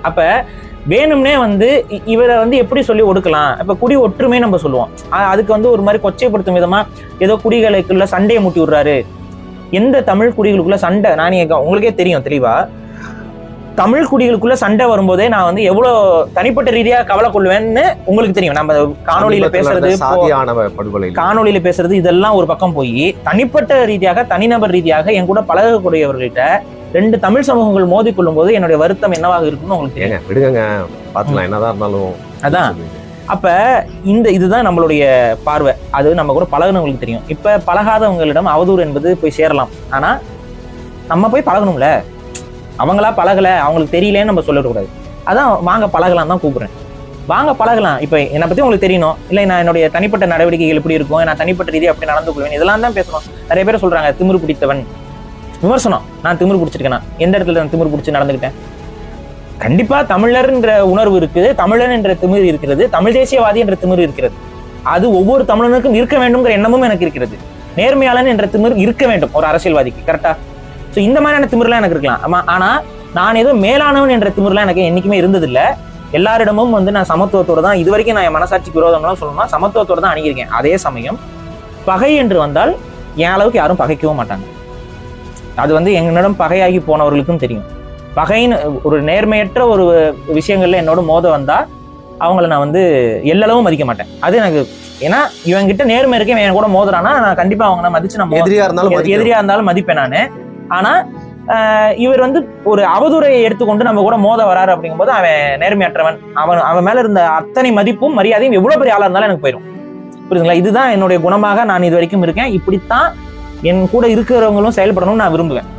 அப்ப வேணும்னே வந்து இவரை வந்து எப்படி சொல்லி ஒடுக்கலாம். இப்ப குடி ஒற்றுமை நம்ம சொல்லுவோம், அதுக்கு வந்து ஒரு மாதிரி கொச்சைப்படுத்தும் விதமா ஏதோ குடிகளுக்குள்ள சண்டையை மூட்டி விடுறாரு. எந்த தமிழ் குடிகளுக்குள்ள சண்டை, நான் உங்களுக்கே தெரியும் தெளிவா, தமிழ் குடிகளுக்குள்ள சண்டை வரும்போதே நான் வந்து எவ்வளவு தனிப்பட்ட ரீதியா கவலை கொள்வேன்னு உங்களுக்கு தெரியும். நம்ம காணொலியில பேசுறது இதெல்லாம் ஒரு பக்கம் போய் தனிப்பட்ட ரீதியாக தனிநபர் ரீதியாக என் கூட பழகக்கூடியவர்கள்ட்ட 2 தமிழ் சமூகங்கள் மோதி கொள்ளும் போது என்னுடைய வருத்தம் என்னவாக இருக்குன்னு உங்களுக்கு தெரியும். விடுங்க, பாத்துக்கலாம், என்னதான் இருந்தாலும். அதான் அப்ப இதுதான் நம்மளுடைய பார்வை. அது நம்ம கூட பழகுனவங்களுக்கு தெரியும். இப்ப பழகாதவங்களிடம் அவதூறு என்பது போய் சேரலாம். ஆனா நம்ம போய் பழகணும்ல, அவங்களா பழகல, அவங்களுக்கு தெரியலன்னு நம்ம சொல்லக்கூடாது. அதான் வாங்க பழகலாம் தான் கூப்பிடுறேன். வாங்க பழகலாம். இப்ப என்னை பத்தி உங்களுக்கு தெரியணும், இல்லை நான் என்னுடைய தனிப்பட்ட நடவடிக்கைகள் எப்படி இருக்கும், நான் தனிப்பட்ட ரீதியாக அப்படி நடந்து கொள்வேன், இதெல்லாம் தான் பேசணும். நிறைய பேர் சொல்றாங்க திமிரு பிடித்தவன். விமர்சனம், நான் திமிரு பிடிச்சிருக்கேன், எந்த இடத்துல நான் திமிரு பிடிச்சி நடந்துக்கிட்டேன்? கண்டிப்பா தமிழர்ன்ற உணர்வு இருக்குது, தமிழன் என்ற திமிரு இருக்கிறது, தமிழ் தேசியவாதி என்ற திமிரு இருக்கிறது. அது ஒவ்வொரு தமிழனுக்கும் இருக்க வேண்டும்ங்கிற எண்ணமும் எனக்கு இருக்கிறது. நேர்மையாளன் என்ற திமிரு இருக்க வேண்டும் ஒரு அரசியல்வாதிக்கு, கரெக்டா? ஸோ இந்த மாதிரியான திமிர்லாம் எனக்கு இருக்கலாம். ஆனா நான் ஏதோ மேலானவன் என்ற திமிர்லாம் எனக்கு என்னைக்குமே இருந்ததில்லை. எல்லாரிடமும் வந்து நான் சமத்துவத்தோடு தான் இது வரைக்கும், நான் என் மனசாட்சிக்கு விரோதம்லாம் சொல்லணும்னா சமத்துவத்தோடு தான் அணுகியிருக்கேன். அதே சமயம் பகை என்று வந்தால் என் அளவுக்கு யாரும் பகைக்கவும் மாட்டாங்க. அது வந்து என்னிடம் பகையாகி போனவர்களுக்கும் தெரியும். பகைன்னு ஒரு நேர்மையற்ற ஒரு விஷயங்கள்ல என்னோட மோத வந்தா அவங்கள நான் வந்து எல்லளவும் மதிக்க மாட்டேன். அது எனக்கு, ஏன்னா இவங்கிட்ட நேர்மை இருக்கேன், என் கூட மோதுறானா நான் கண்டிப்பா அவங்க மதிச்சு நம்ம எதிரியா இருந்தாலும் மதிப்பேன் நானு. ஆனா இவர் வந்து ஒரு அவதூறை எடுத்துக்கொண்டு நம்ம கூட மோத வராரு அப்படிங்கும்போது அவன் நேர்மையற்றவன், அவன் மேல இருந்த அத்தனை மதிப்பும் மரியாதையும் எவ்வளவு பெரிய ஆளா இருந்தாலும் எனக்கு போயிடும். புரியுதுங்களா? இதுதான் என்னுடைய குணமாக நான் இது வரைக்கும் இருக்கேன். இப்படித்தான் என் கூட இருக்கிறவங்களும் செயல்படணும்னு நான் விரும்புவேன்.